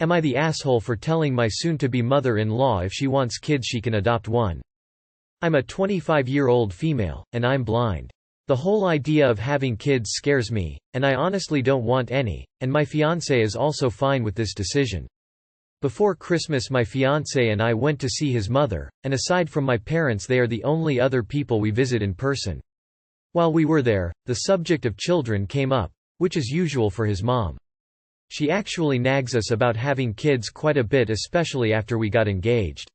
Am I the asshole for telling my soon-to-be mother-in-law if she wants kids she can adopt one? I'm a 25-year-old female, and I'm blind. The whole idea of having kids scares me, and I honestly don't want any, and my fiancé is also fine with this decision. Before Christmas my fiancé and I went to see his mother, and aside from my parents they are the only other people we visit in person. While we were there, the subject of children came up, which is usual for his mom. She actually nags us about having kids quite a bit, especially after we got engaged.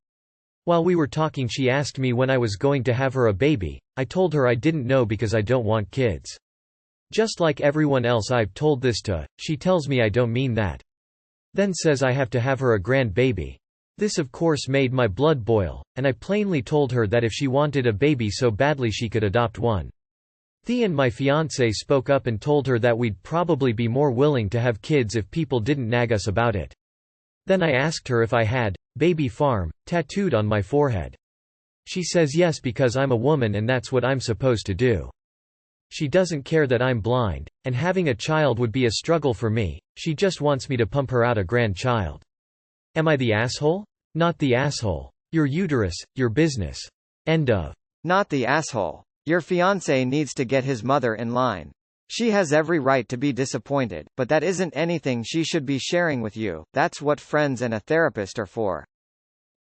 While we were talking she asked me when I was going to have her a baby. I told her I didn't know because I don't want kids. Just like everyone else I've told this to, she tells me I don't mean that. Then says I have to have her a grandbaby. This of course made my blood boil, and I plainly told her that if she wanted a baby so badly she could adopt one. And my fiancé spoke up and told her that we'd probably be more willing to have kids if people didn't nag us about it. Then I asked her if I had baby farm tattooed on my forehead. She says yes because I'm a woman and that's what I'm supposed to do. She doesn't care that I'm blind, and having a child would be a struggle for me. She just wants me to pump her out a grandchild. Am I the asshole? Not the asshole. Your uterus, your business. End of. Not the asshole. Your fiancé needs to get his mother in line. She has every right to be disappointed, but that isn't anything she should be sharing with you. That's what friends and a therapist are for.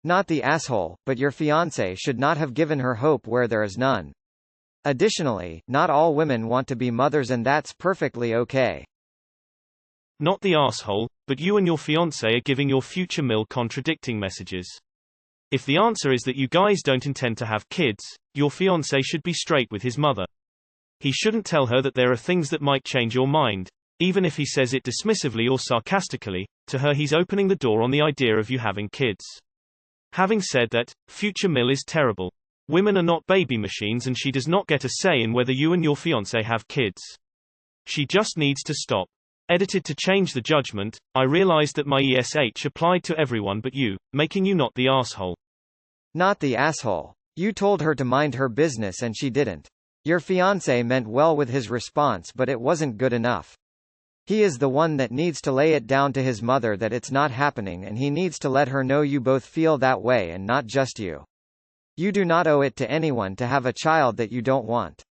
Not the asshole, but your fiancé should not have given her hope where there is none. Additionally, not all women want to be mothers and that's perfectly okay. Not the asshole, but you and your fiancé are giving your future mill contradicting messages. If the answer is that you guys don't intend to have kids, your fiancé should be straight with his mother. He shouldn't tell her that there are things that might change your mind, even if he says it dismissively or sarcastically. To her he's opening the door on the idea of you having kids. Having said that, future mill is terrible. Women are not baby machines and she does not get a say in whether you and your fiancé have kids. She just needs to stop. Edited to change the judgment, I realized that my ESH applied to everyone but you, making you not the asshole. Not the asshole. You told her to mind her business and she didn't. Your fiancé meant well with his response but it wasn't good enough. He is the one that needs to lay it down to his mother that it's not happening and he needs to let her know you both feel that way and not just you. You do not owe it to anyone to have a child that you don't want.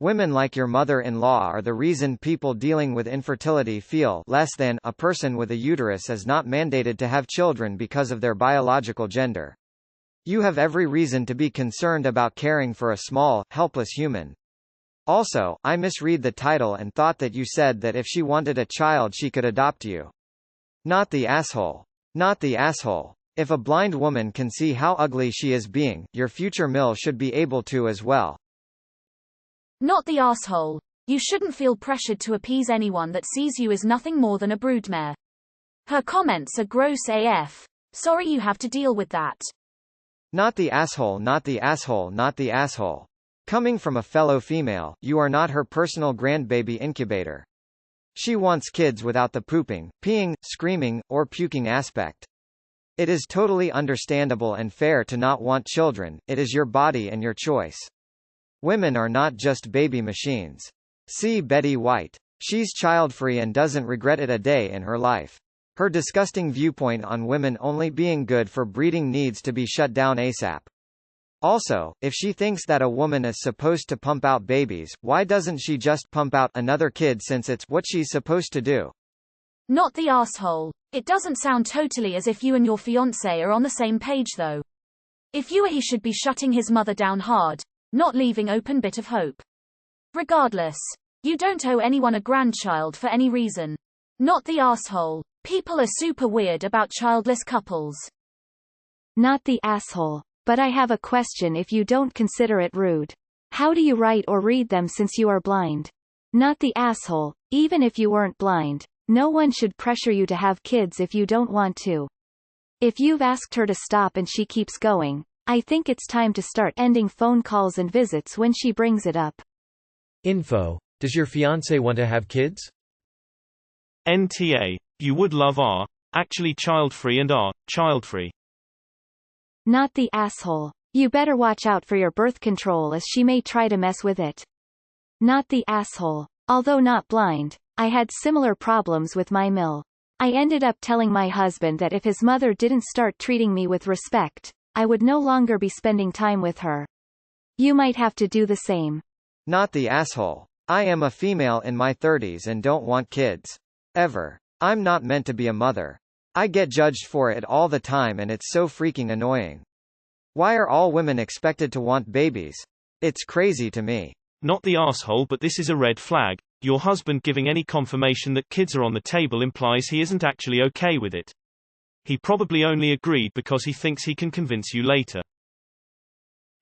Women like your mother-in-law are the reason people dealing with infertility feel less than. A person with a uterus is not mandated to have children because of their biological gender. You have every reason to be concerned about caring for a small, helpless human. Also, I misread the title and thought that you said that if she wanted a child she could adopt you. Not the asshole. Not the asshole. If a blind woman can see how ugly she is being, your future mill should be able to as well. Not the asshole. You shouldn't feel pressured to appease anyone that sees you as nothing more than a broodmare. Her comments are gross AF. Sorry you have to deal with that. Not the asshole. Not the asshole. Not the asshole. Coming from a fellow female, you are not her personal grandbaby incubator. She wants kids without the pooping, peeing, screaming, or puking aspect. It is totally understandable and fair to not want children. It is your body and your choice. Women are not just baby machines. See Betty White. She's child-free and doesn't regret it a day in her life. Her disgusting viewpoint on women only being good for breeding needs to be shut down ASAP. Also, if she thinks that a woman is supposed to pump out babies, why doesn't she just pump out another kid since it's what she's supposed to do? Not the asshole. It doesn't sound totally as if you and your fiancé are on the same page though. If you or he should be shutting his mother down hard, not leaving open bit of hope. Regardless, you don't owe anyone a grandchild for any reason. Not the asshole. People are super weird about childless couples. Not the asshole. But I have a question if you don't consider it rude. How do you write or read them since you are blind? Not the asshole. Even if you weren't blind, no one should pressure you to have kids if you don't want to. If you've asked her to stop and she keeps going, I think it's time to start ending phone calls and visits when she brings it up. Info. Does your fiancé want to have kids? NTA. You would love are actually child-free and are child-free. Not the asshole. You better watch out for your birth control as she may try to mess with it. Not the asshole. Although not blind, I had similar problems with my mill. I ended up telling my husband that if his mother didn't start treating me with respect, I would no longer be spending time with her. You might have to do the same. Not the asshole. I am a female in my 30s and don't want kids. Ever. I'm not meant to be a mother. I get judged for it all the time and it's so freaking annoying. Why are all women expected to want babies? It's crazy to me. Not the asshole, but this is a red flag. Your husband giving any confirmation that kids are on the table implies he isn't actually okay with it. He probably only agreed because he thinks he can convince you later.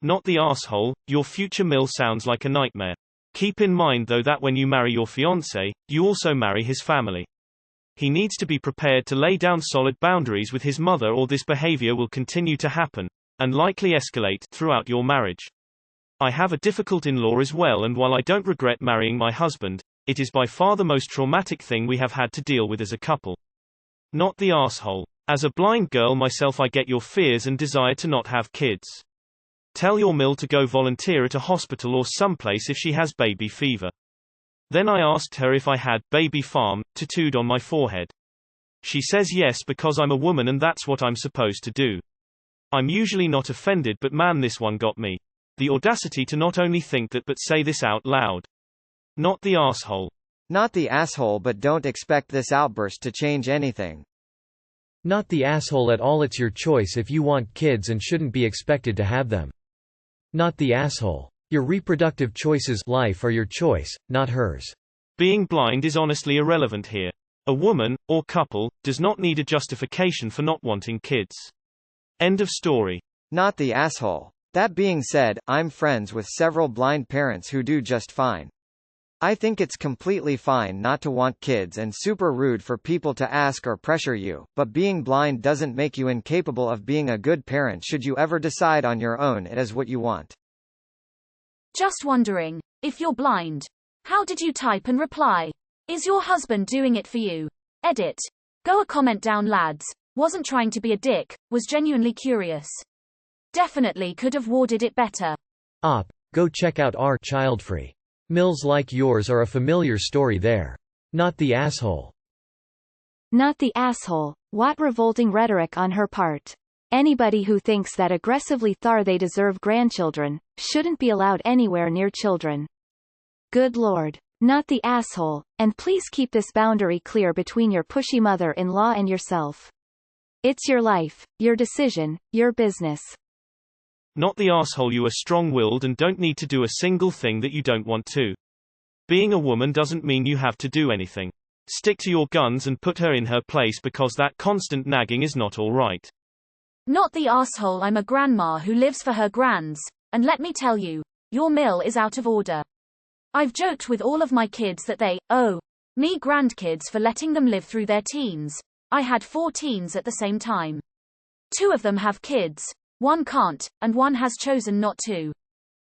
Not the asshole, your future mill sounds like a nightmare. Keep in mind though that when you marry your fiancé, you also marry his family. He needs to be prepared to lay down solid boundaries with his mother, or this behavior will continue to happen, and likely escalate, throughout your marriage. I have a difficult in-law as well, and while I don't regret marrying my husband, it is by far the most traumatic thing we have had to deal with as a couple. Not the asshole. As a blind girl myself, I get your fears and desire to not have kids. Tell your mill to go volunteer at a hospital or someplace if she has baby fever. Then I asked her if I had baby farm tattooed on my forehead. She says yes because I'm a woman and that's what I'm supposed to do. I'm usually not offended, but man, this one got me. The audacity to not only think that but say this out loud. Not the asshole. Not the asshole, but don't expect this outburst to change anything. Not the asshole at all. It's your choice if you want kids and shouldn't be expected to have them. Not the asshole. Your reproductive choices life are your choice, not hers. Being blind is honestly irrelevant here. A woman, or couple, does not need a justification for not wanting kids. End of story. Not the asshole. That being said, I'm friends with several blind parents who do just fine. I think it's completely fine not to want kids and super rude for people to ask or pressure you, but being blind doesn't make you incapable of being a good parent should you ever decide on your own it is what you want. Just wondering, if you're blind, how did you type and reply? Is your husband doing it for you? Edit. Go a comment down, lads. Wasn't trying to be a dick, was genuinely curious. Definitely could have worded it better. Go check out our child-free mills like yours are a familiar story there. Not the asshole. Not the asshole. What revolting rhetoric on her part. Anybody who thinks that aggressively they deserve grandchildren, shouldn't be allowed anywhere near children. Good lord. Not the asshole, and please keep this boundary clear between your pushy mother-in-law and yourself. It's your life, your decision, your business. Not the asshole, you are strong-willed and don't need to do a single thing that you don't want to. Being a woman doesn't mean you have to do anything. Stick to your guns and put her in her place because that constant nagging is not alright. Not the asshole, I'm a grandma who lives for her grands, and let me tell you, your mill is out of order. I've joked with all of my kids that they owe me grandkids for letting them live through their teens. I had 4 teens at the same time. 2 of them have kids, 1 can't, and 1 has chosen not to.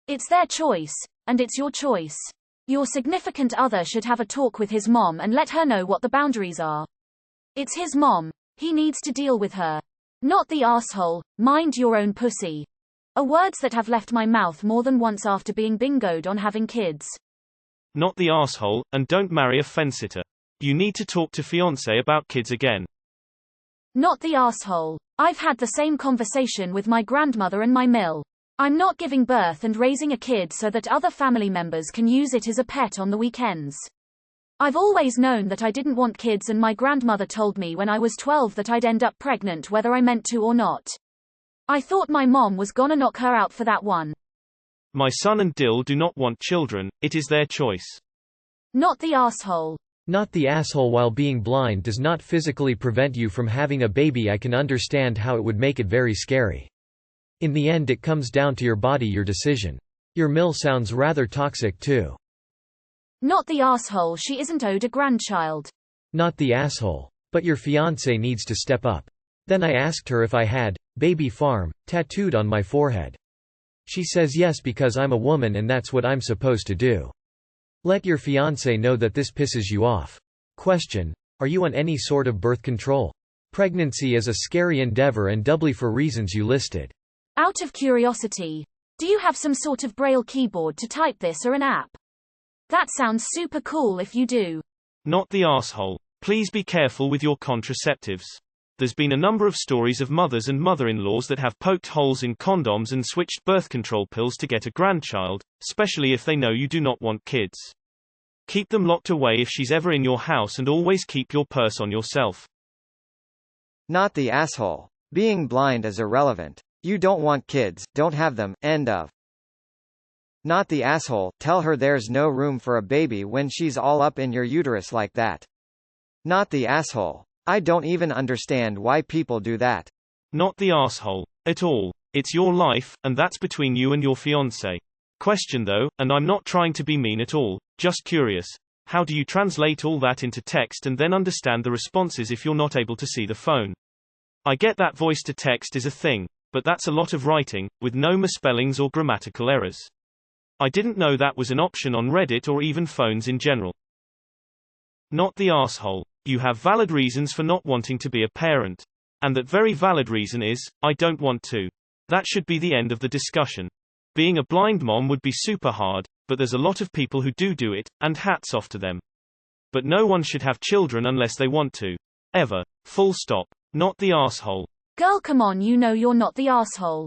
It's their choice, and it's your choice. Your significant other should have a talk with his mom and let her know what the boundaries are. It's his mom. He needs to deal with her. Not the asshole, mind your own pussy. Are words that have left my mouth more than once after being bingoed on having kids. Not the asshole, and don't marry a fence-sitter. You need to talk to fiancé about kids again. Not the asshole. I've had the same conversation with my grandmother and my mill. I'm not giving birth and raising a kid so that other family members can use it as a pet on the weekends. I've always known that I didn't want kids, and my grandmother told me when I was 12 that I'd end up pregnant whether I meant to or not. I thought my mom was gonna knock her out for that one. My son and Dill do not want children, it is their choice. Not the asshole. Not the asshole. While being blind does not physically prevent you from having a baby, I can understand how it would make it very scary. In the end it comes down to your body, your decision. Your mill sounds rather toxic too. Not the asshole, she isn't owed a grandchild. Not the asshole. But your fiancé needs to step up. Then I asked her if I had baby farm tattooed on my forehead. She says yes because I'm a woman and that's what I'm supposed to do. Let your fiancé know that this pisses you off. Question: are you on any sort of birth control? Pregnancy is a scary endeavor, and doubly for reasons you listed. Out of curiosity, do you have some sort of braille keyboard to type this or an app? That sounds super cool if you do. Not the asshole. Please be careful with your contraceptives. There's been a number of stories of mothers and mother-in-laws that have poked holes in condoms and switched birth control pills to get a grandchild, especially if they know you do not want kids. Keep them locked away if she's ever in your house, and always keep your purse on yourself. Not the asshole. Being blind is irrelevant. You don't want kids, don't have them, end of. Not the asshole. Tell her there's no room for a baby when she's all up in your uterus like that. Not the asshole. I don't even understand why people do that. Not the asshole. At all. It's your life, and that's between you and your fiancé. Question though, and I'm not trying to be mean at all, just curious. How do you translate all that into text and then understand the responses if you're not able to see the phone? I get that voice to text is a thing, but that's a lot of writing, with no misspellings or grammatical errors. I didn't know that was an option on Reddit or even phones in general. Not the asshole. You have valid reasons for not wanting to be a parent. And that very valid reason is, I don't want to. That should be the end of the discussion. Being a blind mom would be super hard, but there's a lot of people who do it, and hats off to them. But no one should have children unless they want to. Ever. Full stop. Not the asshole. Girl, come on, you know you're not the asshole.